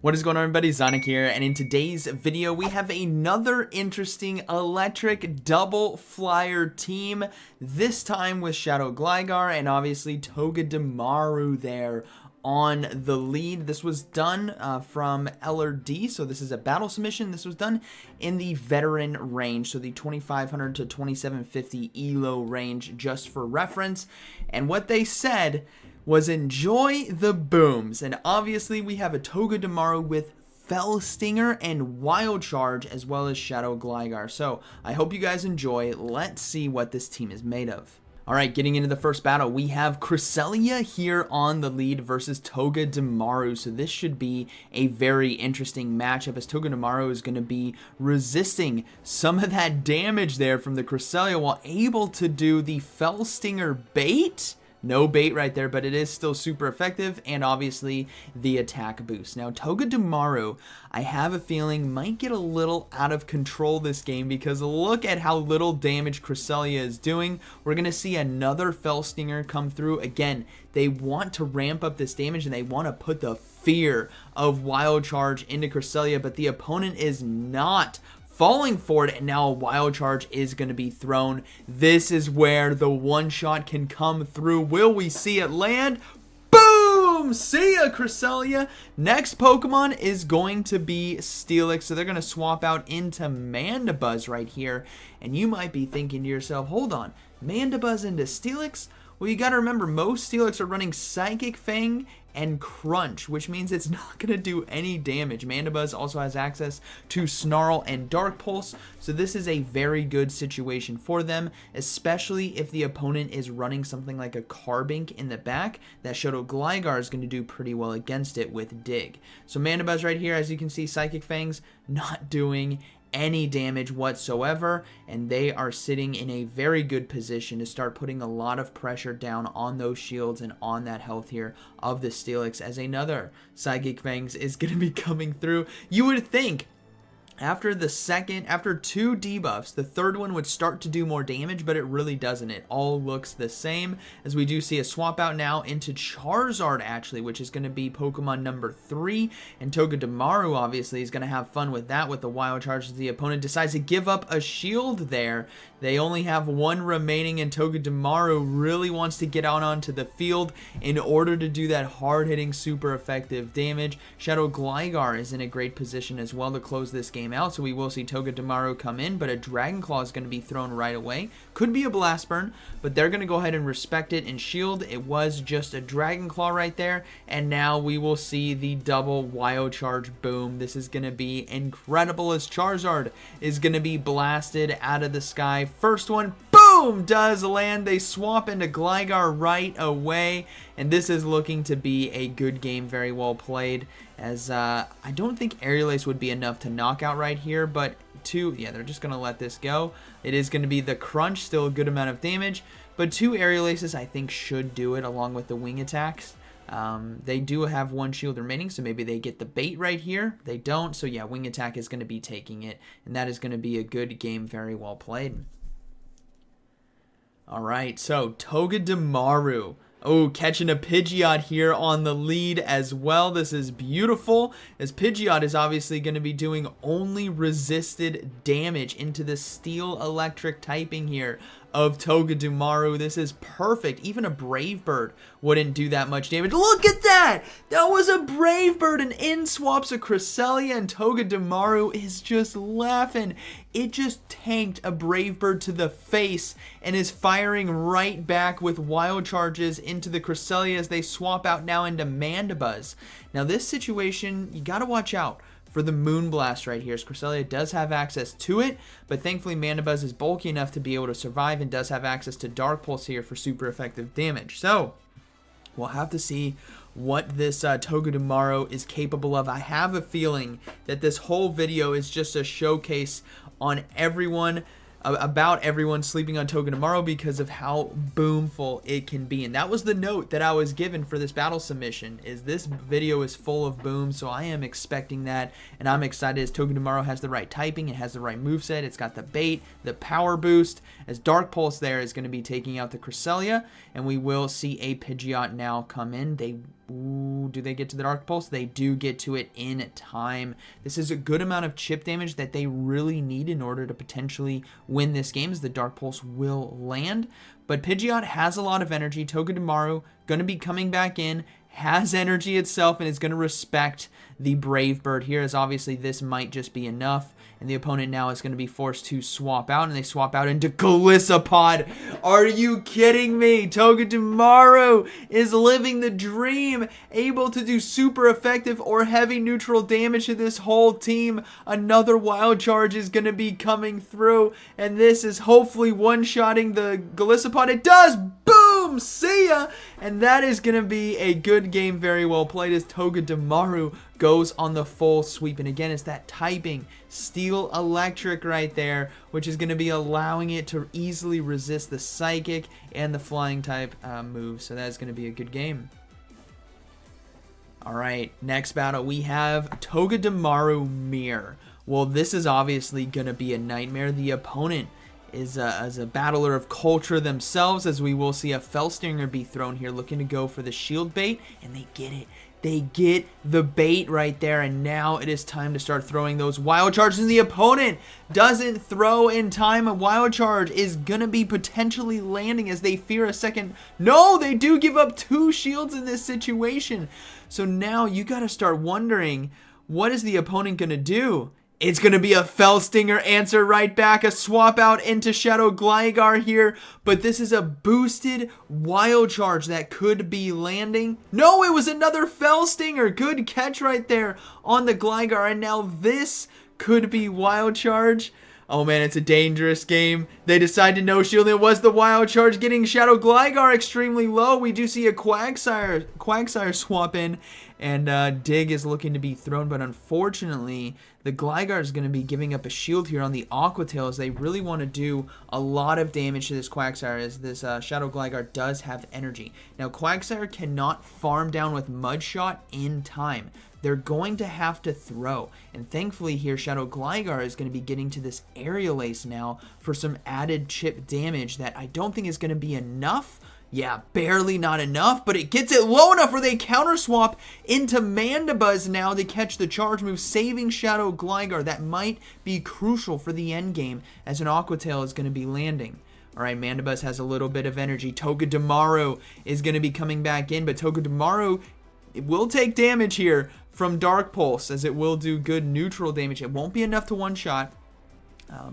What is going on, everybody? ZyoniK here, and in today's video we have another interesting electric double flyer team, this time with Shadow Gligar and obviously Togedemaru there on the lead. This was done from LRD, so this is a battle submission. This was done in the veteran range, so the 2500 to 2750 ELO range, just for reference. And what they said was enjoy the booms, and obviously we have a Togedemaru with Fell Stinger and Wild Charge, as well as Shadow Gligar. So I hope you guys enjoy. Let's see what this team is made of. Alright, getting into the first battle, we have Cresselia here on the lead versus Togedemaru. So this should be a very interesting matchup, as Togedemaru is going to be resisting some of that damage there from the Cresselia while able to do the Fell Stinger bait. No bait right there, but it is still super effective, and obviously the attack boost. Now, Togedemaru, I have a feeling, might get a little out of control this game, because look at how little damage Cresselia is doing. We're going to see another Fell Stinger come through. Again, they want to ramp up this damage, and they want to put the fear of Wild Charge into Cresselia, but the opponent is not falling for it, and now a Wild Charge is going to be thrown. This is where the one shot can come through. Will we see it land? Boom! See ya, Cresselia. Next Pokemon is going to be Steelix, so they're going to swap out into Mandibuzz right here. And you might be thinking to yourself, hold on, Mandibuzz into Steelix? Well, you got to remember, most Steelix are running Psychic Fang and Crunch, which means it's not going to do any damage. Mandibuzz also has access to Snarl and Dark Pulse, so this is a very good situation for them, especially if the opponent is running something like a Carbink in the back. That Shadow Gligar is going to do pretty well against it with Dig. So Mandibuzz right here, as you can see, Psychic Fangs not doing any damage whatsoever, and they are sitting in a very good position to start putting a lot of pressure down on those shields and on that health here of the Steelix, as another Psychic Fangs is going to be coming through. You would think after two debuffs, the third one would start to do more damage, but it really doesn't. It all looks the same, as we do see a swap out now into Charizard, actually, which is going to be Pokemon number 3, and Togedemaru obviously is going to have fun with that with the Wild Charge, as the opponent decides to give up a shield there. They only have one remaining, and Togedemaru really wants to get out onto the field in order to do that hard-hitting, super effective damage. Shadow Gligar is in a great position as well to close this game out, so we will see Togedemaru come in, but a Dragon Claw is going to be thrown right away. Could be a Blast Burn, but they're going to go ahead and respect it and shield. It was just a Dragon Claw right there, and now we will see the double Wild Charge boom. This is going to be incredible, as Charizard is going to be blasted out of the sky. First one, boom, does land. They swap into Gligar right away, and this is looking to be a good game, very well played, as I don't think Aerial Ace would be enough to knock out right here, but yeah, they're just going to let this go. It is going to be the Crunch, still a good amount of damage, but 2 Aerial Aces I think should do it, along with the Wing Attacks. They do have 1 shield remaining, so maybe they get the bait right here. They don't, so yeah, Wing Attack is going to be taking it, and that is going to be a good game, very well played. Alright, so Togedemaru. Oh, catching a Pidgeot here on the lead as well. This is beautiful, as Pidgeot is obviously going to be doing only resisted damage into the Steel Electric typing here of Togedemaru. This is perfect. Even a Brave Bird wouldn't do that much damage. Look at that! That was a Brave Bird, and in swaps a Cresselia, and Togedemaru is just laughing. It just tanked a Brave Bird to the face and is firing right back with Wild Charges into the Cresselia as they swap out now into Mandibuzz. Now this situation, you gotta watch out for the Moonblast right here, as Cresselia does have access to it, but thankfully Mandibuzz is bulky enough to be able to survive and does have access to Dark Pulse here for super effective damage. So we'll have to see what this Togedemaru is capable of. I have a feeling that this whole video is just a showcase on everyone, about everyone sleeping on Togedemaru, because of how boomful it can be. And that was the note that I was given for this battle submission, is this video is full of boom, so I am expecting that, and I'm excited as Togedemaru has the right typing, it has the right moveset, it's got the bait, the power boost, as Dark Pulse there is going to be taking out the Cresselia, and we will see a Pidgeot now come in. They Ooh, do they get to the Dark Pulse? They do get to it in time. This is a good amount of chip damage that they really need in order to potentially win this game, as the Dark Pulse will land. But Pidgeot has a lot of energy. Togedemaru going to be coming back in, has energy itself, and is going to respect the Brave Bird here, as obviously this might just be enough. And the opponent now is going to be forced to swap out, and they swap out into Golisopod. Are you kidding me? Togedemaru is living the dream, able to do super effective or heavy neutral damage to this whole team. Another Wild Charge is going to be coming through, and this is hopefully one-shotting the Golisopod. It does! Boom! See ya! And that is going to be a good game, very well played, as Togedemaru goes on the full sweep. And again, it's that typing Steel Electric right there, which is going to be allowing it to easily resist the Psychic and the Flying type moves. So that's going to be a good game. Alright, next battle we have Togedemaru Mirror. Well, this is obviously going to be a nightmare. The opponent is a battler of culture themselves, as we will see a Fellstinger be thrown here, looking to go for the shield bait, and they get it. They get the bait right there, and now it is time to start throwing those Wild Charges, and the opponent doesn't throw in time. A Wild Charge is going to be potentially landing, as they fear a second. No, they do give up 2 shields in this situation. So now you got to start wondering, what is the opponent going to do? It's going to be a Fellstinger answer right back, a swap out into Shadow Gligar here, but this is a boosted Wild Charge that could be landing. No, it was another Fellstinger. Good catch right there on the Gligar, and now this could be Wild Charge. Oh man, it's a dangerous game. They decide to no shield. It was the Wild Charge getting Shadow Gligar extremely low. We do see a Quagsire swap in, and Dig is looking to be thrown, but unfortunately, the Gligar is going to be giving up a shield here on the Aqua Tail, as they really want to do a lot of damage to this Quagsire, as this Shadow Gligar does have energy. Now, Quagsire cannot farm down with Mud Shot in time. They're going to have to throw, and thankfully here Shadow Gligar is going to be getting to this Aerial Ace now for some added chip damage that I don't think is going to be enough. Yeah, barely not enough, but it gets it low enough where they counter swap into Mandibuzz now to catch the charge move, saving Shadow Gligar. That might be crucial for the end game, as an Aqua Tail is going to be landing. Alright, Mandibuzz has a little bit of energy. Togedemaru is going to be coming back in, but Togedemaru, it will take damage here from Dark Pulse, as it will do good neutral damage. It won't be enough to one-shot,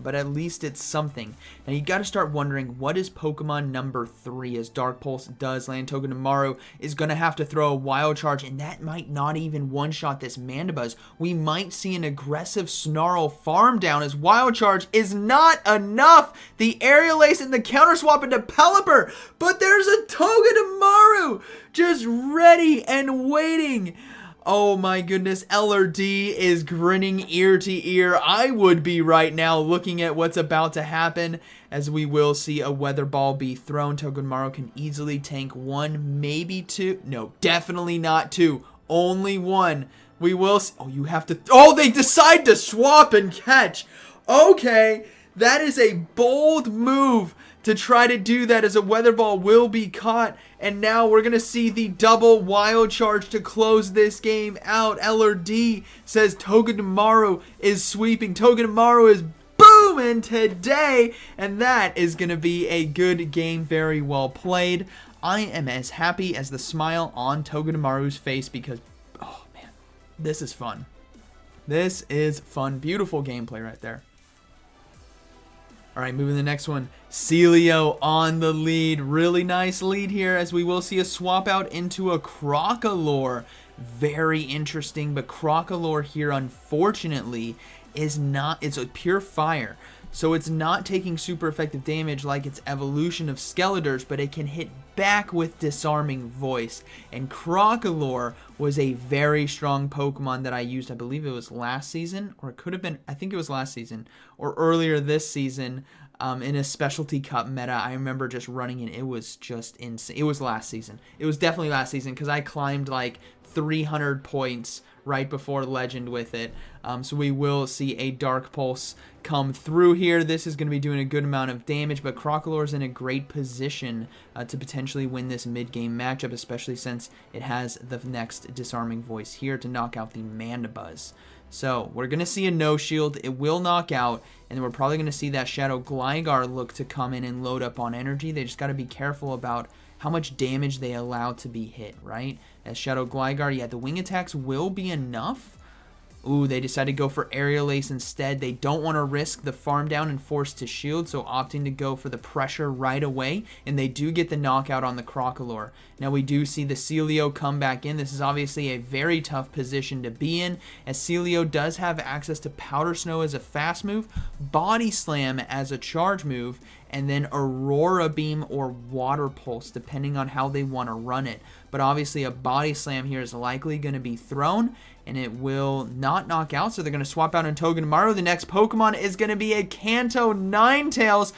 but at least it's something. Now you got to start wondering, what is Pokemon number 3, as Dark Pulse does land. Togedemaru is going to have to throw a Wild Charge, and that might not even one-shot this Mandibuzz. We might see an aggressive Snarl farm down, as Wild Charge is not enough. The Aerial Ace and the counter swap into Pelipper, but there's a Togedemaru just ready and waiting. Oh my goodness, LRD is grinning ear to ear. I would be right now looking at what's about to happen, as we will see a Weather Ball be thrown. Togedemaru can easily tank 1, maybe 2. No, definitely not 2. Only 1. We will see. Oh, you have to. Oh, they decide to swap and catch. Okay, that is a bold move to try to do that, as a Weather Ball will be caught. And now we're going to see the double Wild Charge to close this game out. LRD says Togedemaru is sweeping. Togedemaru is booming today. And that is going to be a good game. Very well played. I am as happy as the smile on Togedemaru's face, because, oh man, this is fun. This is fun. Beautiful gameplay right there. Alright, moving to the next one. Celio on the lead. Really nice lead here, as we will see a swap out into a Crocalor. Very interesting, but Crocalor here, unfortunately, is not, it's a pure fire. So it's not taking super effective damage like its evolution of Skeletors, but it can hit back with Disarming Voice. And Crocalor was a very strong Pokemon that I used, I believe it was last season, or it could have been, I think it was last season, or earlier this season, in a specialty cup meta. I remember just running it. It was just insane. It was last season. It was definitely last season because I climbed like 300 points right before Legend with it. So we will see a Dark Pulse come through here. This is going to be doing a good amount of damage, but Crocolore's in a great position to potentially win this mid-game matchup, especially since it has the next Disarming Voice here to knock out the Mandibuzz. So we're going to see a no shield. It will knock out, and then we're probably going to see that Shadow Gligar look to come in and load up on energy. They just got to be careful about how much damage they allow to be hit, right? As Shadow Gligar, yeah, the wing attacks will be enough. Ooh, they decided to go for Aerial Ace instead. They don't want to risk the farm down and force to shield, so opting to go for the pressure right away, and they do get the knockout on the Crocolore. Now we do see the Celio come back in. This is obviously a very tough position to be in, as Celio does have access to Powder Snow as a fast move, Body Slam as a charge move, and then Aurora Beam or Water Pulse, depending on how they want to run it. But obviously a Body Slam here is likely going to be thrown, and it will not knock out, so they're going to swap out in Togedemaru. The next Pokemon is going to be a Kanto Ninetales,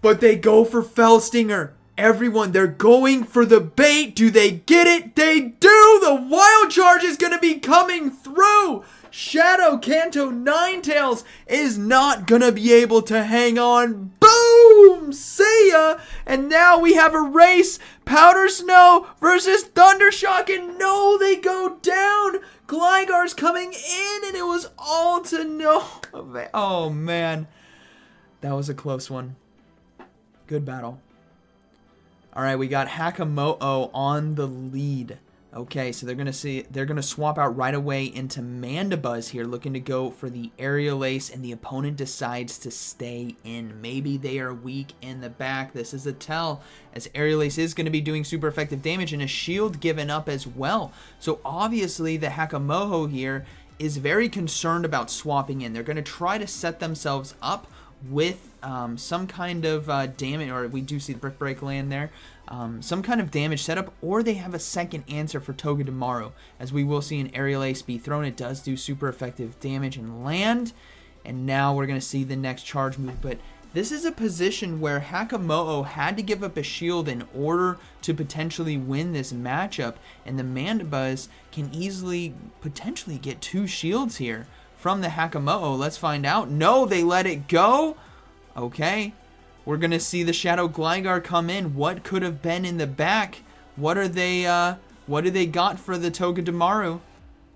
but they go for Fellstinger. Everyone, they're going for the bait. Do they get it? They do! The Wild Charge is going to be coming through! Shadow Kanto Ninetales is not going to be able to hang on. Boom! See ya! And now we have a race. Powder Snow versus Thundershock, and no, they go down. Gligar's coming in, and it was all to no. Oh, man. That was a close one. Good battle. All right, we got Hakamoto on the lead. Okay, so they're gonna swap out right away into Mandibuzz here, looking to go for the Aerial Ace, and the opponent decides to stay in. Maybe they are weak in the back. This is a tell, as Aerial Ace is going to be doing super effective damage, and a shield given up as well. So obviously the Hakamoto here is very concerned about swapping in. They're going to try to set themselves up with some kind of damage, or we do see Brick Break land there, some kind of damage setup, or they have a second answer for Togedemaru, as we will see an Aerial Ace be thrown. It does do super effective damage and land, and now we're going to see the next charge move. But this is a position where Hakamoto had to give up a shield in order to potentially win this matchup, and the Mandibuzz can easily potentially get 2 shields here from the Hakamoto. Let's find out. No, they let it go. Okay, we're gonna see the Shadow Gligar come in. What could have been in the back? What do they got for the Togedemaru?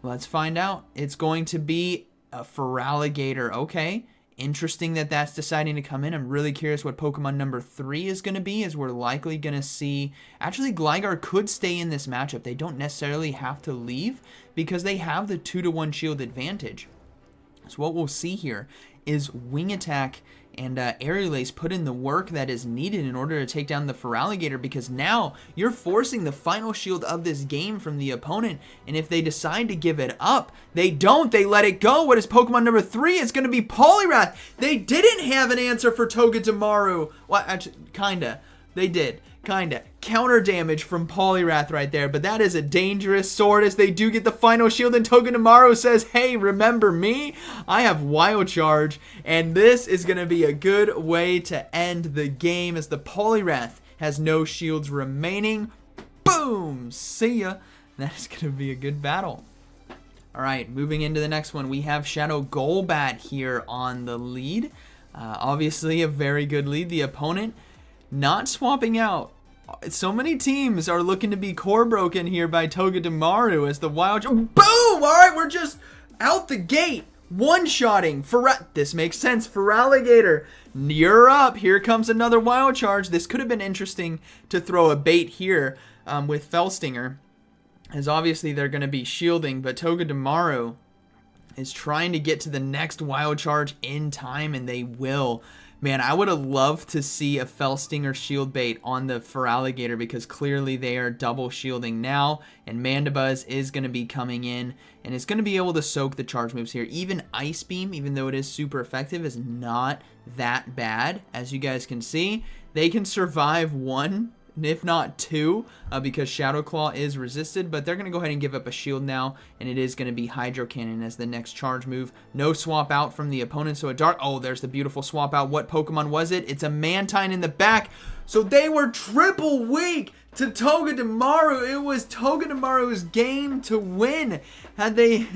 Let's find out. It's going to be a Feraligatr. Okay, interesting that that's deciding to come in. I'm really curious what Pokemon number 3 is going to be, as we're likely going to see... Actually, Gligar could stay in this matchup. They don't necessarily have to leave because they have the 2-to-1 shield advantage. So what we'll see here is Wing Attack and Aerial Ace put in the work that is needed in order to take down the Feraligatr, because now you're forcing the final shield of this game from the opponent, and if they decide to give it up, they don't. They let it go. What is Pokemon number 3? It's going to be Poliwrath. They didn't have an answer for Togedemaru. Well, actually, kinda. They did. Kinda. Counter damage from Poliwrath right there, but that is a dangerous sword, as they do get the final shield, and Togedemaru says, hey, remember me? I have Wild Charge, and this is going to be a good way to end the game, as the Poliwrath has no shields remaining. Boom! See ya! That is going to be a good battle. Alright, moving into the next one, we have Shadow Golbat here on the lead. Obviously a very good lead. The opponent not swapping out. So many teams are looking to be core broken here by Togedemaru, as the Wild... Boom! Alright, we're just out the gate. One-shotting. This makes sense. Feraligatr, you're up. Here comes another Wild Charge. This could have been interesting to throw a bait here with Fellstinger, as obviously they're going to be shielding, but Togedemaru is trying to get to the next Wild Charge in time, and they will. Man, I would have loved to see a Fellstinger shield bait on the Feraligatr, because clearly they are double shielding now, and Mandibuzz is going to be coming in, and it's going to be able to soak the charge moves here. Even Ice Beam, even though it is super effective, is not that bad. As you guys can see, they can survive one if not 2, because Shadow Claw is resisted, but they're going to go ahead and give up a shield now, and it is going to be Hydro Cannon as the next charge move. No swap out from the opponent, so a Dark... Oh, there's the beautiful swap out. What Pokemon was it? It's a Mantine in the back, so they were triple weak to Togedemaru. It was Togedemaru's game to win. Had they...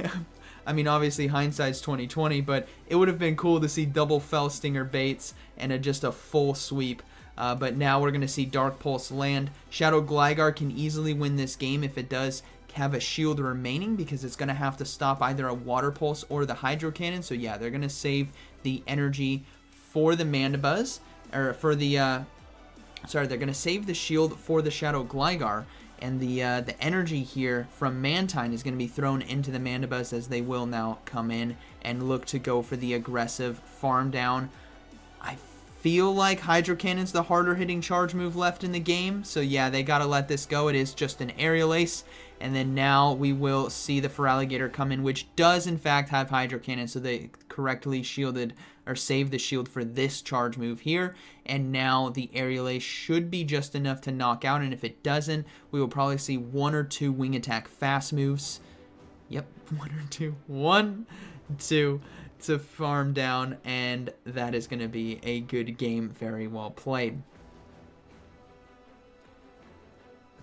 I mean, obviously, hindsight's 20/20, but it would have been cool to see double Fell Stinger baits and just a full sweep. But now we're going to see Dark Pulse land. Shadow Gligar can easily win this game if it does have a shield remaining, because it's going to have to stop either a Water Pulse or the Hydro Cannon. So yeah, they're going to save the energy for the Mandibuzz, or for the... Sorry, they're going to save the shield for the Shadow Gligar. And the energy here from Mantine is going to be thrown into the Mandibuzz, as they will now come in and look to go for the aggressive farm down. I feel like Hydro Cannon's the harder hitting charge move left in the game. So yeah, they got to let this go. It is just an Aerial Ace. And then now we will see the Feraligatr come in, which does in fact have Hydro Cannon. So they correctly shielded or saved the shield for this charge move here. And now the Aerial Ace should be just enough to knock out. And if it doesn't, we will probably see 1 or 2 Wing Attack fast moves. Yep, 1 or 2. 1, 2 to farm down. And that is going to be a good game. Very well played.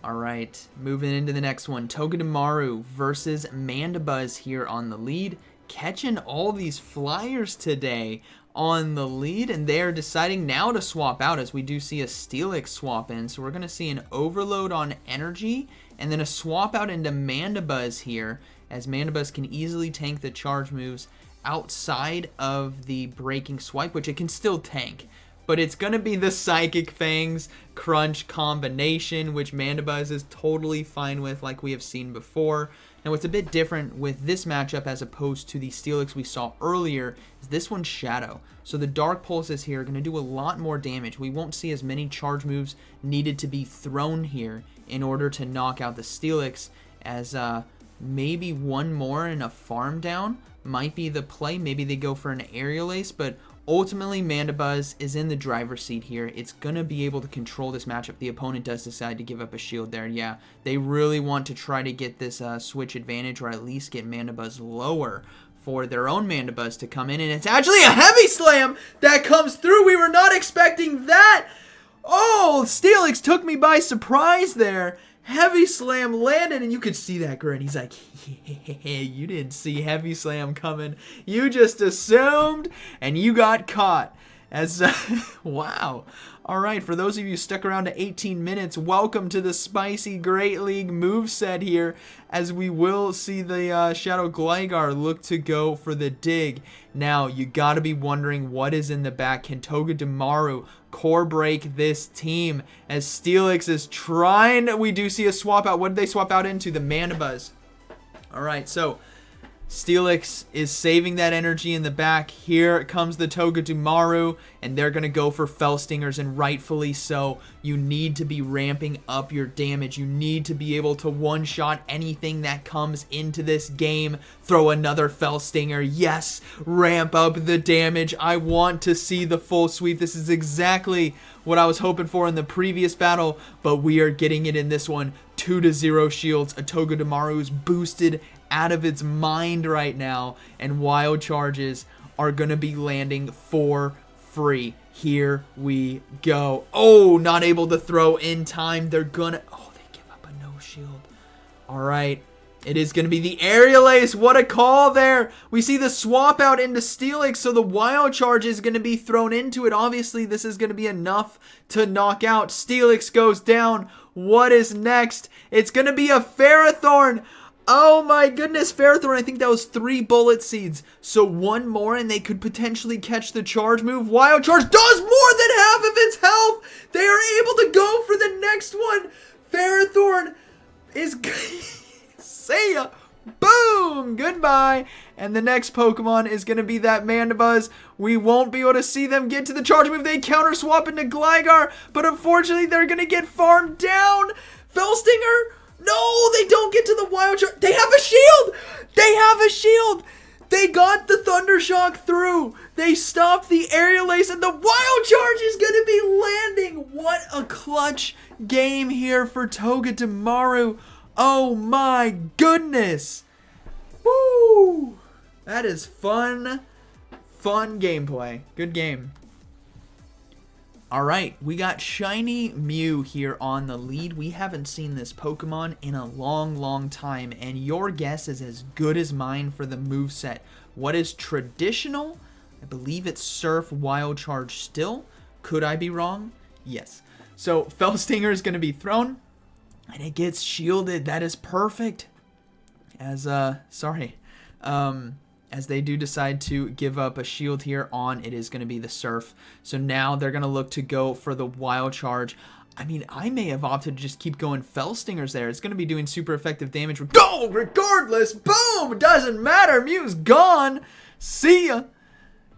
Alright, moving into the next one. Togedemaru versus Mandibuzz here on the lead. Catching all these flyers today on the lead, and they're deciding now to swap out, as we do see a Steelix swap in. So we're going to see an overload on energy, and then a swap out into Mandibuzz here, as Mandibuzz can easily tank the charge moves outside of the breaking swipe, which it can still tank. But it's going to be the Psychic Fangs Crunch combination, which Mandibuzz is totally fine with, like we have seen before. Now, what's a bit different with this matchup as opposed to the Steelix we saw earlier is this one's Shadow. So the Dark Pulses here are going to do a lot more damage. We won't see as many charge moves needed to be thrown here in order to knock out the Steelix, as maybe one more in a farm down might be the play. Maybe they go for an Aerial Ace, but ultimately, Mandibuzz is in the driver's seat here. It's going to be able to control this matchup. The opponent does decide to give up a shield there. Yeah, they really want to try to get this switch advantage, or at least get Mandibuzz lower for their own Mandibuzz to come in. And it's actually a Heavy Slam that comes through. We were not expecting that. Oh, Steelix took me by surprise there. Heavy Slam landed, and you could see that grin. He's like, yeah, you didn't see Heavy Slam coming. You just assumed, and you got caught. As wow. All right, for those of you stuck around to 18 minutes, welcome to the spicy Great League moveset here, as we will see the Shadow Gligar look to go for the dig. Now, you got to be wondering what is in the back. Can Togedemaru core break this team, as Steelix is trying? We do see a swap out. What did they swap out into? The Mandibuzz. All right, so Steelix is saving that energy in the back. Here comes the Togedemaru, and they're going to go for Fell Stingers, and rightfully so. You need to be ramping up your damage. You need to be able to one-shot anything that comes into this game. Throw another Fell Stinger. Yes, ramp up the damage. I want to see the full sweep. This is exactly what I was hoping for in the previous battle, but we are getting it in this one. 2-0 shields. A Togedemaru is boosted out of its mind right now, and wild charges are gonna be landing for free. Here we go. Oh, not able to throw in time. They're gonna... Oh, they give up a no shield. All right. It is going to be the Aerial Ace. What a call there. We see the swap out into Steelix, so the wild charge is going to be thrown into it. Obviously, this is going to be enough to knock out. Steelix goes down. What is next? It's going to be a Ferrothorn. Oh my goodness, Ferrothorn, I think that was 3 Bullet Seeds. So one more and they could potentially catch the charge move. Wild Charge does more than half of its health. They are able to go for the next one. Ferrothorn is... See ya. Boom. Goodbye. And the next Pokemon is going to be that Mandibuzz. We won't be able to see them get to the charge move. They counter swap into Gligar, but unfortunately they're going to get farmed down. Fell Stinger. No, they don't get to the wild charge. They have a shield. They have a shield. They got the Thunder Shock through. They stopped the Aerial Ace, and the Wild Charge is going to be landing. What a clutch game here for Togedemaru. Oh my goodness. Woo! That is fun gameplay. Good game. Alright, we got Shiny Mew here on the lead. We haven't seen this Pokemon in a long time, and your guess is as good as mine for the moveset. What is traditional? I believe it's Surf Wild Charge still. Could I be wrong? Yes. So, Fellstinger is going to be thrown, and it gets shielded. That is perfect. As they do decide to give up a shield here on, it is going to be the Surf. So now they're going to look to go for the Wild Charge. I mean, I may have opted to just keep going Fell Stingers there. It's going to be doing super effective damage. Go! Regardless! Boom! Doesn't matter! Mew's gone! See ya!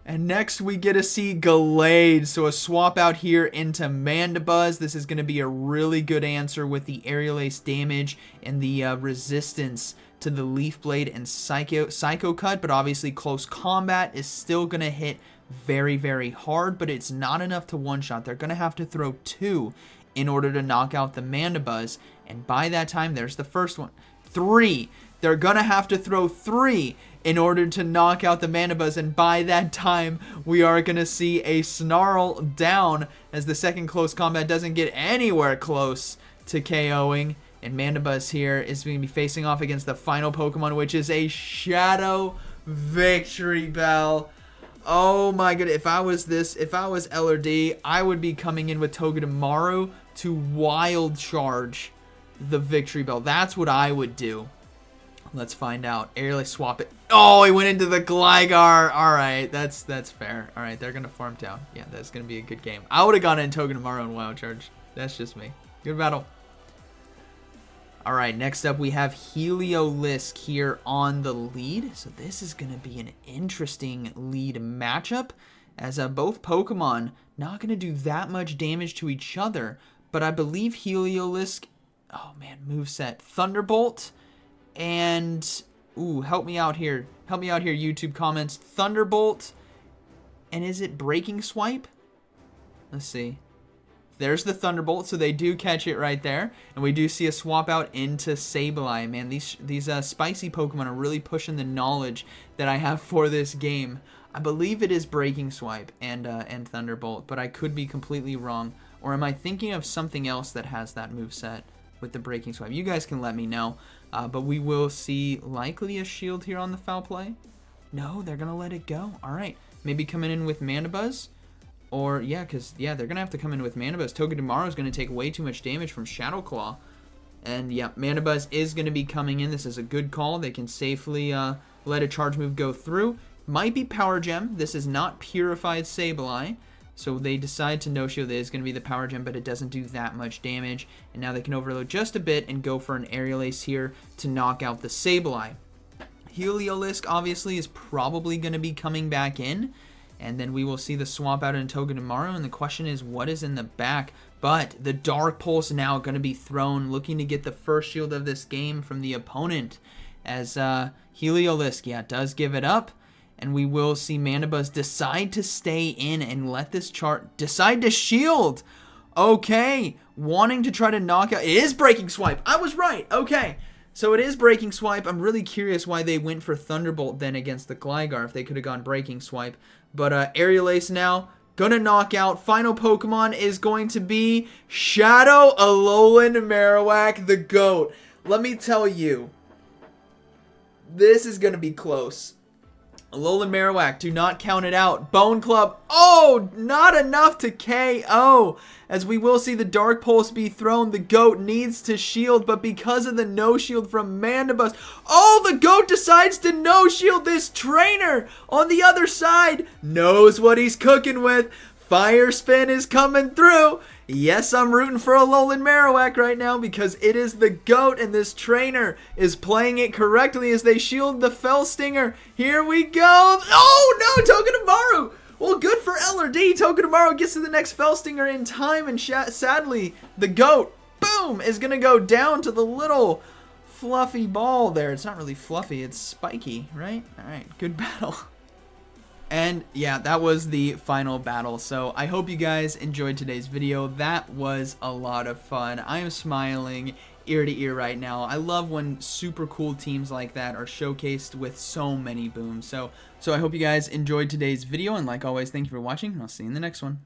And next we get to see Gallade. So a swap out here into Mandibuzz. This is going to be a really good answer with the Aerial Ace damage and the resistance to the Leaf Blade and Psycho Cut, but obviously close combat is still going to hit very hard, but it's not enough to one-shot. They're going to have to throw 2 in order to knock out the Mandibuzz, and by that time, there's the first one. 3. They're going to have to throw 3 in order to knock out the Mandibuzz, and by that time, we are going to see a Snarl down as the second close combat doesn't get anywhere close to KOing. And Mandibuzz here is going to be facing off against the final Pokemon, which is a Shadow Victory Bell. Oh my goodness. If I was L or D, I would be coming in with Togedemaru to Wild Charge the Victory Bell. That's what I would do. Let's find out. Aerially swap it. Oh, he went into the Gligar. Alright, that's fair. Alright, they're going to farm down. Yeah, that's going to be a good game. I would have gone in Togedemaru and Wild Charge. That's just me. Good battle. Alright, next up we have Heliolisk here on the lead. So this is going to be an interesting lead matchup, as both Pokemon not going to do that much damage to each other. But I believe Heliolisk, oh man, moveset, Thunderbolt, and, ooh, help me out here. Help me out here, YouTube comments. Thunderbolt, and is it Breaking Swipe? Let's see. There's the Thunderbolt, so they do catch it right there. And we do see a swap out into Sableye. Man, these spicy Pokemon are really pushing the knowledge that I have for this game. I believe it is Breaking Swipe and Thunderbolt, but I could be completely wrong. Or am I thinking of something else that has that moveset with the Breaking Swipe? You guys can let me know. But we will see likely a shield here on the foul play. No, they're going to let it go. All right. Maybe coming in with Mandibuzz. Or, yeah, because, yeah, they're going to have to come in with Mandibuzz. Togedemaru is going to take way too much damage from Shadow Claw. And, yeah, Mandibuzz is going to be coming in. This is a good call. They can safely let a charge move go through. Might be Power Gem. This is not Purified Sableye. So they decide to no-shield. It is going to be the Power Gem, but it doesn't do that much damage. And now they can overload just a bit and go for an Aerial Ace here to knock out the Sableye. Heliolisk, obviously, is probably going to be coming back in. And then we will see the swap out in Togedemaru, and the question is, what is in the back? But the Dark Pulse now going to be thrown, looking to get the first shield of this game from the opponent. As Heliolisk, yeah, does give it up. And we will see Mandibuzz decide to stay in and let this chart decide to shield. Okay, wanting to try to knock out. It is Breaking Swipe. I was right. Okay. So it is Breaking Swipe. I'm really curious why they went for Thunderbolt then against the Gligar if they could have gone Breaking Swipe. But Aerial Ace now, gonna knock out. Final Pokemon is going to be Shadow Alolan Marowak, the GOAT. Let me tell you, this is gonna be close. Alolan Marowak, do not count it out. Bone Club, oh, not enough to KO. As we will see the Dark Pulse be thrown, the GOAT needs to shield, but because of the no-shield from Mandibuzz, oh, the GOAT decides to no-shield this trainer on the other side. Knows what he's cooking with. Fire Spin is coming through. Yes, I'm rooting for Alolan Marowak right now because it is the GOAT and this trainer is playing it correctly as they shield the Fell Stinger. Here we go. Oh, no, Togedemaru. Well, good for L or D. Togedemaru gets to the next Fell Stinger in time, and sadly, the GOAT, boom, is going to go down to the little fluffy ball there. It's not really fluffy, it's spiky, right? Alright, good battle. And yeah, that was the final battle. So I hope you guys enjoyed today's video. That was a lot of fun. I am smiling ear to ear right now. I love when super cool teams like that are showcased with so many booms. So I hope you guys enjoyed today's video, and like always, thank you for watching, and I'll see you in the next one.